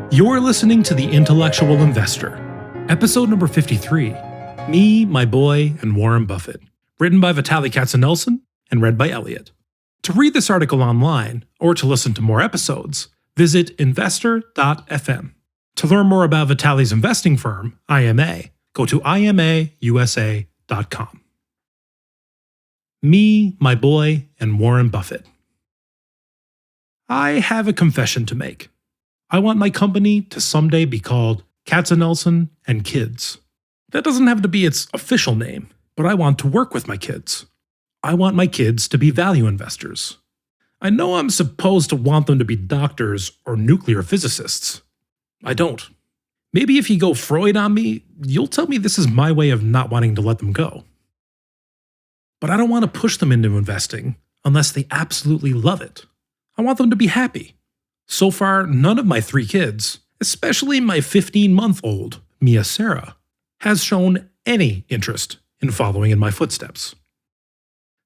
You're listening to The Intellectual Investor, episode number 53, Me, My Boy, and Warren Buffett, written by Vitaliy Katsenelson and read by Elliot. To read this article online, or to listen to more episodes, visit investor.fm. To learn more about Vitaliy's investing firm, IMA, go to imausa.com. Me, My Boy, and Warren Buffett. I have a confession to make. I want my company to someday be called Katsenelson and Kids. That doesn't have to be its official name, but I want to work with my kids. I want my kids to be value investors. I know I'm supposed to want them to be doctors or nuclear physicists. I don't. Maybe if you go Freud on me, you'll tell me this is my way of not wanting to let them go. But I don't want to push them into investing unless they absolutely love it. I want them to be happy. So far, none of my 3 kids, especially my 15-month-old, Mia Sarah, has shown any interest in following in my footsteps.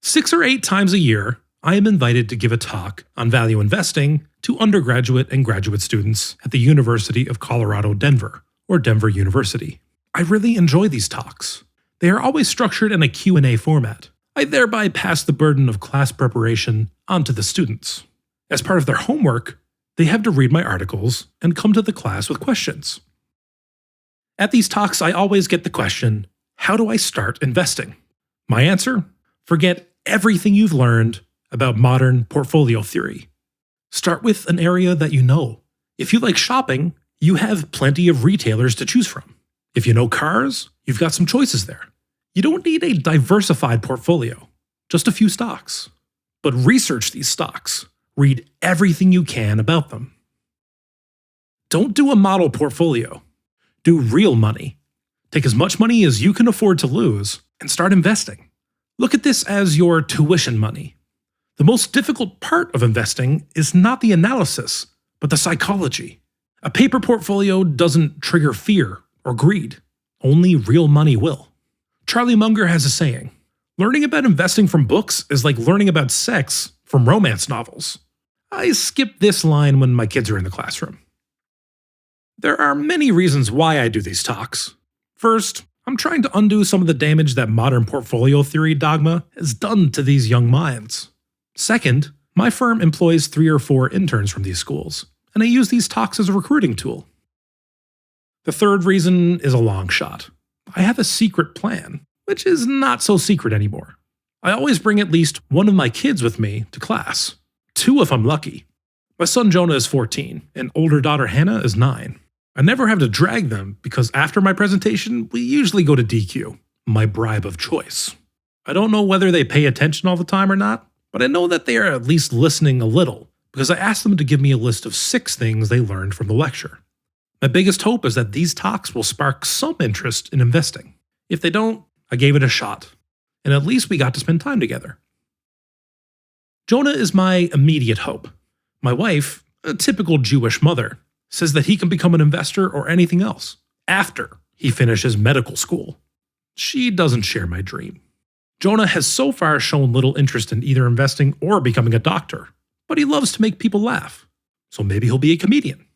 6 or 8 times a year, I am invited to give a talk on value investing to undergraduate and graduate students at the University of Colorado, Denver, or Denver University. I really enjoy these talks. They are always structured in a Q&A format. I thereby pass the burden of class preparation onto the students. As part of their homework, they have to read my articles and come to the class with questions. At these talks, I always get the question, how do I start investing? My answer? Forget everything you've learned about modern portfolio theory. Start with an area that you know. If you like shopping, you have plenty of retailers to choose from. If you know cars, you've got some choices there. You don't need a diversified portfolio, just a few stocks. But research these stocks. Read everything you can about them. Don't do a model portfolio. Do real money. Take as much money as you can afford to lose and start investing. Look at this as your tuition money. The most difficult part of investing is not the analysis, but the psychology. A paper portfolio doesn't trigger fear or greed. Only real money will. Charlie Munger has a saying, learning about investing from books is like learning about sex from romance novels. I skip this line when my kids are in the classroom. There are many reasons why I do these talks. First, I'm trying to undo some of the damage that modern portfolio theory dogma has done to these young minds. Second, my firm employs 3 or 4 interns from these schools, and I use these talks as a recruiting tool. The third reason is a long shot. I have a secret plan, which is not so secret anymore. I always bring at least one of my kids with me to class. 2 if I'm lucky. My son Jonah is 14, and older daughter Hannah is 9. I never have to drag them because after my presentation, we usually go to DQ, my bribe of choice. I don't know whether they pay attention all the time or not, but I know that they are at least listening a little because I asked them to give me a list of 6 things they learned from the lecture. My biggest hope is that these talks will spark some interest in investing. If they don't, I gave it a shot, and at least we got to spend time together. Jonah is my immediate hope. My wife, a typical Jewish mother, says that he can become an investor or anything else after he finishes medical school. She doesn't share my dream. Jonah has so far shown little interest in either investing or becoming a doctor, but he loves to make people laugh, so maybe he'll be a comedian.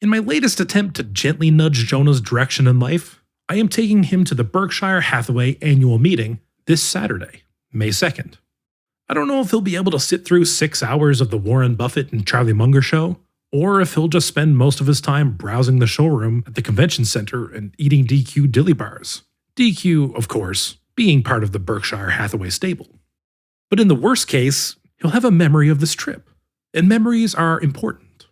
In my latest attempt to gently nudge Jonah's direction in life, I am taking him to the Berkshire Hathaway annual meeting this Saturday, May 2nd. I don't know if he'll be able to sit through 6 hours of the Warren Buffett and Charlie Munger show, or if he'll just spend most of his time browsing the showroom at the convention center and eating DQ dilly bars. DQ, of course, being part of the Berkshire Hathaway stable. But in the worst case, he'll have a memory of this trip, and memories are important.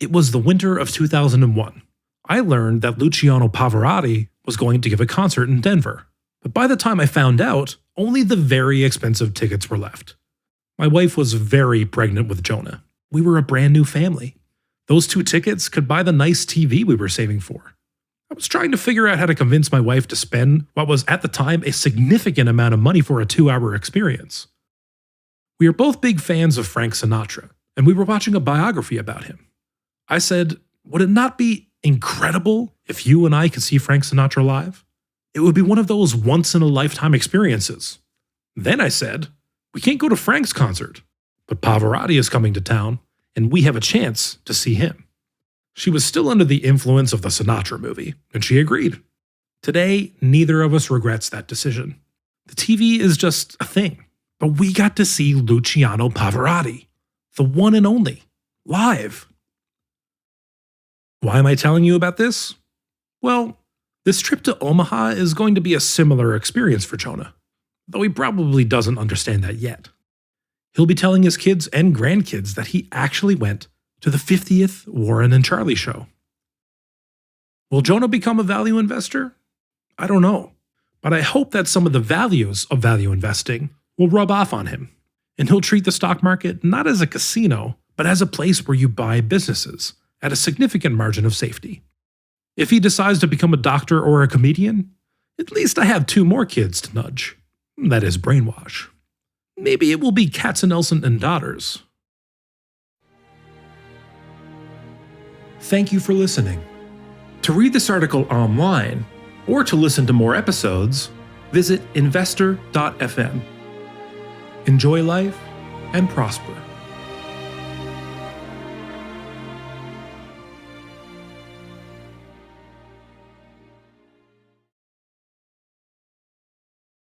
It was the winter of 2001. I learned that Luciano Pavarotti was going to give a concert in Denver, but by the time I found out, only the very expensive tickets were left. My wife was very pregnant with Jonah. We were a brand new family. Those 2 tickets could buy the nice TV we were saving for. I was trying to figure out how to convince my wife to spend what was at the time a significant amount of money for a 2-hour experience. We are both big fans of Frank Sinatra, and we were watching a biography about him. I said, would it not be incredible if you and I could see Frank Sinatra live? It would be one of those once-in-a-lifetime experiences. Then I said, we can't go to Frank's concert, but Pavarotti is coming to town, and we have a chance to see him. She was still under the influence of the Sinatra movie, and she agreed. Today, neither of us regrets that decision. The TV is just a thing, but we got to see Luciano Pavarotti, the one and only, live. Why am I telling you about this? Well, this trip to Omaha is going to be a similar experience for Jonah, though he probably doesn't understand that yet. He'll be telling his kids and grandkids that he actually went to the 50th Warren and Charlie show. Will Jonah become a value investor? I don't know, but I hope that some of the values of value investing will rub off on him, and he'll treat the stock market not as a casino, but as a place where you buy businesses at a significant margin of safety. If he decides to become a doctor or a comedian, at least I have 2 more kids to nudge. That is brainwash. Maybe it will be Katsenelson and daughters. Thank you for listening. To read this article online, or to listen to more episodes, visit investor.fm. Enjoy life and prosper.